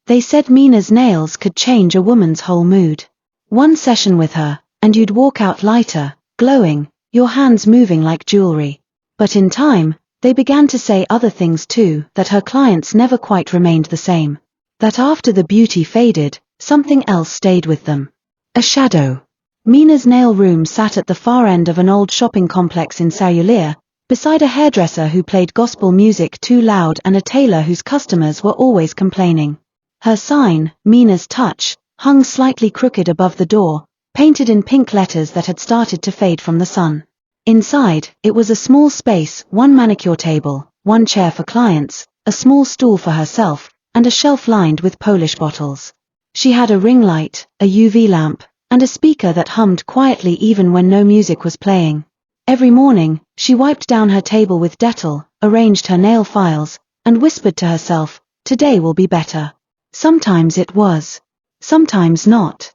They said Mina's nails could change a woman's whole mood. One session with her, and you'd walk out lighter, glowing, your hands moving like jewelry. But in time, they began to say other things too, that her clients never quite remained the same. That after the beauty faded, something else stayed with them. A shadow. Mina's nail room sat at the far end of an old shopping complex in Saoulier, beside a hairdresser who played gospel music too loud and a tailor whose customers were always complaining. Her sign, Mina's Touch, hung slightly crooked above the door, painted in pink letters that had started to fade from the sun. Inside, it was a small space, one manicure table, one chair for clients, a small stool for herself, and a shelf lined with Polish bottles. She had a ring light, a UV lamp, and a speaker that hummed quietly even when no music was playing. Every morning, she wiped down her table with Dettol, arranged her nail files, and whispered to herself, "Today will be better." Sometimes it was. Sometimes not.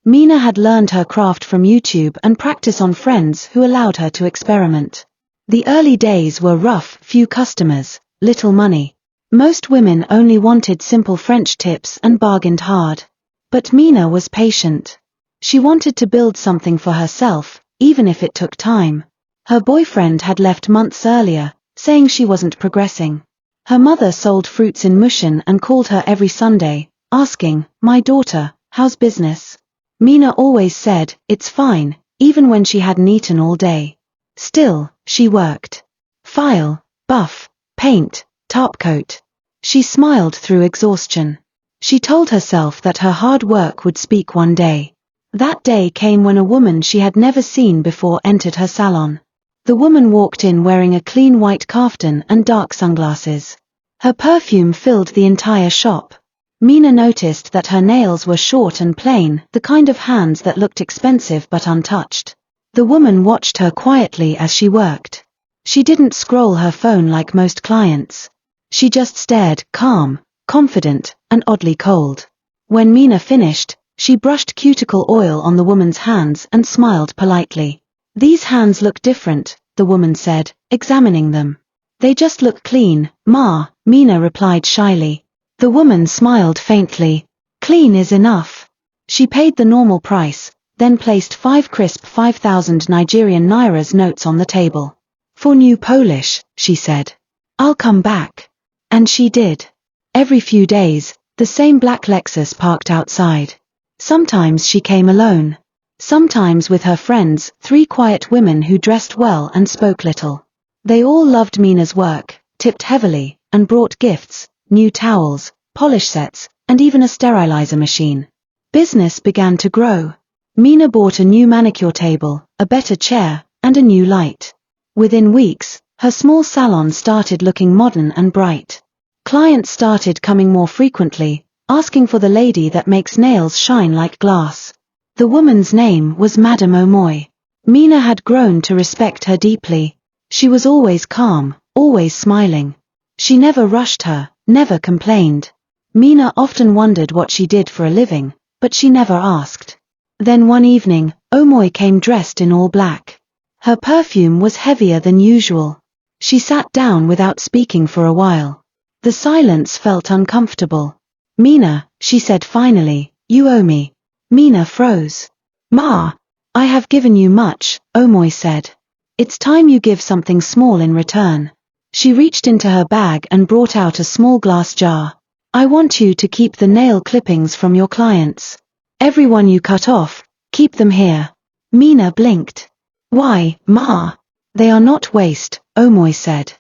Mina had learned her craft from YouTube and practice on friends who allowed her to experiment. The early days were rough, few customers, little money. Most women only wanted simple French tips and bargained hard. But Mina was patient. She wanted to build something for herself, even if it took time. Her boyfriend had left months earlier, saying she wasn't progressing. Her mother sold fruits in Mushin and called her every Sunday, asking, "My daughter, how's business?" Mina always said, "It's fine," even when she hadn't eaten all day. Still, she worked. File, buff, paint, top coat. She smiled through exhaustion. She told herself that her hard work would speak one day. That day came when a woman she had never seen before entered her salon. The woman walked in wearing a clean white kaftan and dark sunglasses. Her perfume filled the entire shop. Mina noticed that her nails were short and plain, the kind of hands that looked expensive but untouched. The woman watched her quietly as she worked. She didn't scroll her phone like most clients. She just stared, calm, confident, and oddly cold. When Mina finished, she brushed cuticle oil on the woman's hands and smiled politely. "These hands look different," the woman said, examining them. "They just look clean, Ma," Mina replied shyly. The woman smiled faintly. "Clean is enough." She paid the normal price, then placed 5 crisp 5,000 Nigerian nairas notes on the table. "For new Polish," she said. "I'll come back." And she did. Every few days, the same black Lexus parked outside. Sometimes she came alone. Sometimes with her friends, 3 quiet women who dressed well and spoke little. They all loved Mina's work, tipped heavily, and brought gifts, new towels, polish sets, and even a sterilizer machine. Business began to grow. Mina bought a new manicure table, a better chair, and a new light. Within weeks, her small salon started looking modern and bright. Clients started coming more frequently, asking for the lady that makes nails shine like glass. The woman's name was Madam Omoye. Mina had grown to respect her deeply. She was always calm, always smiling. She never rushed her, never complained. Mina often wondered what she did for a living, but she never asked. Then one evening, Omoye came dressed in all black. Her perfume was heavier than usual. She sat down without speaking for a while. The silence felt uncomfortable. "Mina," she said finally, "you owe me." Mina froze. "Ma, I have given you much," Omoye said. "It's time you give something small in return." She reached into her bag and brought out a small glass jar. "I want you to keep the nail clippings from your clients. Everyone you cut off, keep them here." Mina blinked. "Why, Ma?" "They are not waste," Omoye said.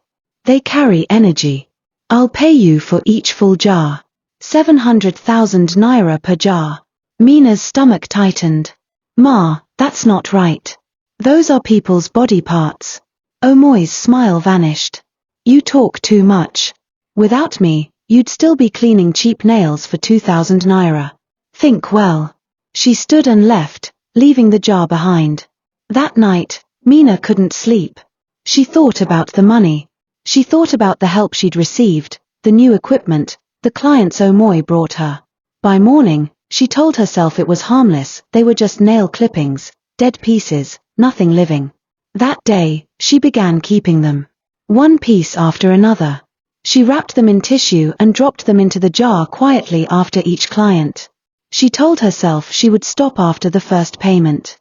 "They carry energy. I'll pay you for each full jar. 700,000 naira per jar." Mina's stomach tightened. "Ma, that's not right. Those are people's body parts." Omoye's smile vanished. "You talk too much. Without me, you'd still be cleaning cheap nails for 2,000 naira. Think well." She stood and left, leaving the jar behind. That night, Mina couldn't sleep. She thought about the money. She thought about the help she'd received, the new equipment, the clients Omoye brought her. By morning, she told herself it was harmless, they were just nail clippings, dead pieces, nothing living. That day, she began keeping them. One piece after another. She wrapped them in tissue and dropped them into the jar quietly after each client. She told herself she would stop after the first payment.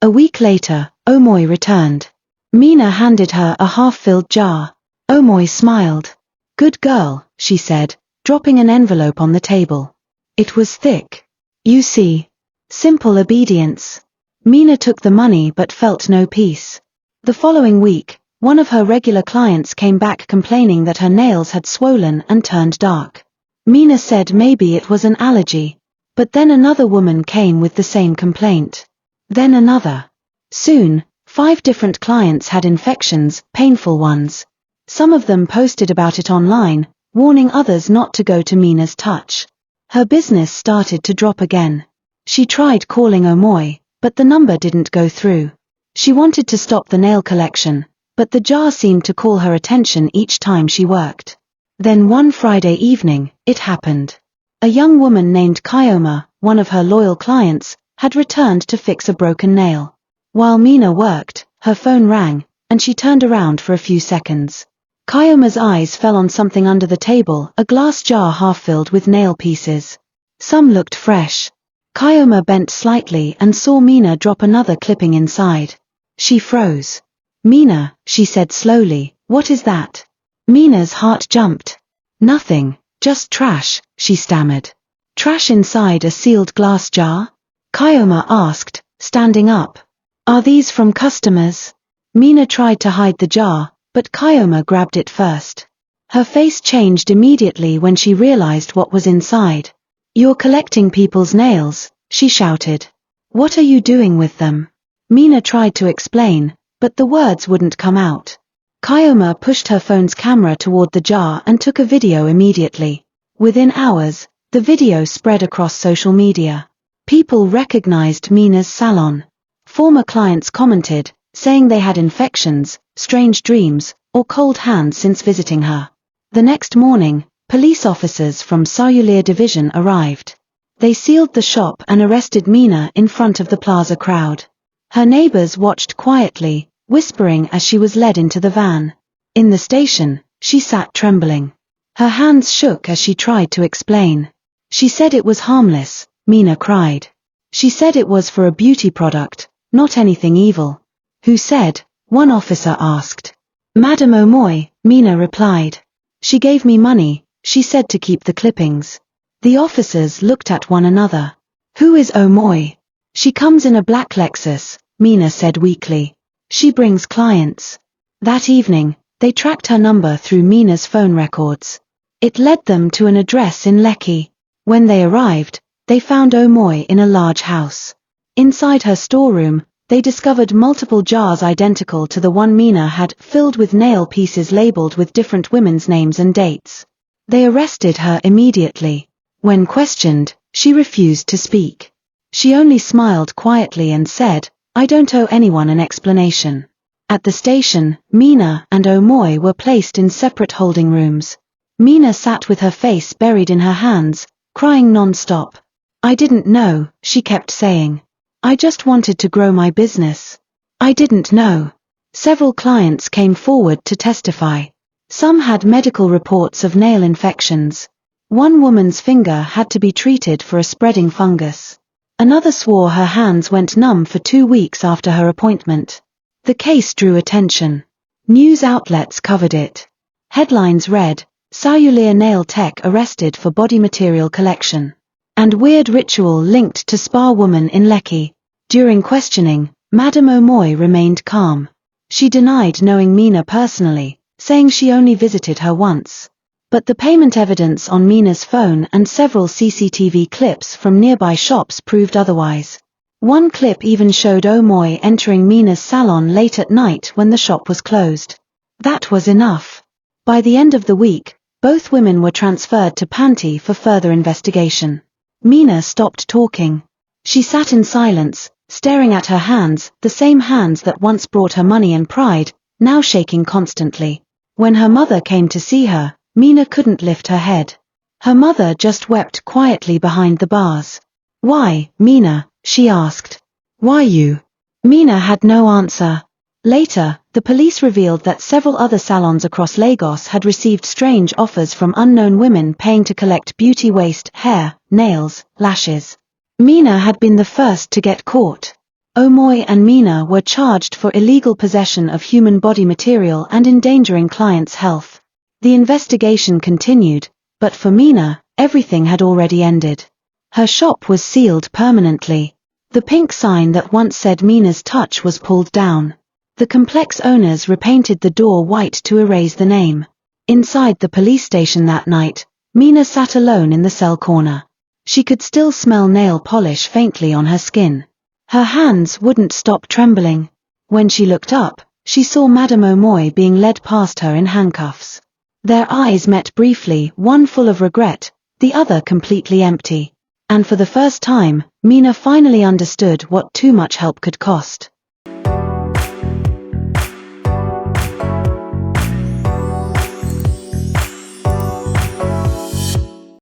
A week later, Omoye returned. Mina handed her a half-filled jar. Omoye smiled. "Good girl," she said, dropping an envelope on the table. It was thick. "You see." Simple obedience. Mina took the money but felt no peace. The following week, one of her regular clients came back complaining that her nails had swollen and turned dark. Mina said maybe it was an allergy. But then another woman came with the same complaint. Then another. Soon, 5 different clients had infections, painful ones. Some of them posted about it online, warning others not to go to Mina's touch. Her business started to drop again. She tried calling Omoye, but the number didn't go through. She wanted to stop the nail collection, but the jar seemed to call her attention each time she worked. Then one Friday evening, it happened. A young woman named Kyoma, one of her loyal clients, had returned to fix a broken nail. While Mina worked, her phone rang, and she turned around for a few seconds. Kyoma's eyes fell on something under the table, a glass jar half-filled with nail pieces. Some looked fresh. Kyoma bent slightly and saw Mina drop another clipping inside. She froze. "Mina," she said slowly, "what is that?" Mina's heart jumped. "Nothing, just trash," she stammered. "Trash inside a sealed glass jar?" Kyoma asked, standing up. "Are these from customers?" Mina tried to hide the jar, but Kyoma grabbed it first. Her face changed immediately when she realized what was inside. "You're collecting people's nails," she shouted. "What are you doing with them?" Mina tried to explain, but the words wouldn't come out. Kyoma pushed her phone's camera toward the jar and took a video immediately. Within hours, the video spread across social media. People recognized Mina's salon. Former clients commented, saying they had infections, strange dreams, or cold hands since visiting her. The next morning, police officers from Cellular Division arrived. They sealed the shop and arrested Mina in front of the plaza crowd. Her neighbors watched quietly, whispering as she was led into the van. In the station, she sat trembling. Her hands shook as she tried to explain. "She said it was harmless," Mina cried. "She said it was for a beauty product, not anything evil." "Who said?" one officer asked. "Madam Omoye," Mina replied. "She gave me money," she said, to keep the clippings. The officers looked at one another. "Who is Omoye?" "She comes in a black Lexus," Mina said weakly. "She brings clients." That evening, they tracked her number through Mina's phone records. It led them to an address in Lekki. When they arrived, they found Omoye in a large house. Inside her storeroom, they discovered multiple jars identical to the one Mina had, filled with nail pieces labeled with different women's names and dates. They arrested her immediately. When questioned, she refused to speak. She only smiled quietly and said, "I don't owe anyone an explanation." At the station, Mina and Omoye were placed in separate holding rooms. Mina sat with her face buried in her hands, crying non-stop. "I didn't know," she kept saying. "I just wanted to grow my business. I didn't know." Several clients came forward to testify. Some had medical reports of nail infections. One woman's finger had to be treated for a spreading fungus. Another swore her hands went numb for 2 weeks after her appointment. The case drew attention. News outlets covered it. Headlines read, "Cellular Nail Tech arrested for body material collection," and "Weird ritual linked to spa woman in Lekki." During questioning, Madam Omoye remained calm. She denied knowing Mina personally, saying she only visited her once. But the payment evidence on Mina's phone and several CCTV clips from nearby shops proved otherwise. One clip even showed Omoye entering Mina's salon late at night when the shop was closed. That was enough. By the end of the week, both women were transferred to Panti for further investigation. Mina stopped talking. She sat in silence, staring at her hands, the same hands that once brought her money and pride, now shaking constantly. When her mother came to see her, Mina couldn't lift her head. Her mother just wept quietly behind the bars. "Why, Mina?" she asked. "Why you?" Mina had no answer. Later, The police revealed that several other salons across Lagos had received strange offers from unknown women paying to collect beauty waste, hair, nails, lashes. Mina had been the first to get caught. Omoye and Mina were charged for illegal possession of human body material and endangering clients' health. The investigation continued, but for Mina, everything had already ended. Her shop was sealed permanently. The pink sign that once said Mina's Touch was pulled down. The complex owners repainted the door white to erase the name. Inside the police station that night, Mina sat alone in the cell corner. She could still smell nail polish faintly on her skin. Her hands wouldn't stop trembling. When she looked up, she saw Madam Omoye being led past her in handcuffs. Their eyes met briefly, one full of regret, the other completely empty. And for the first time, Mina finally understood what too much help could cost.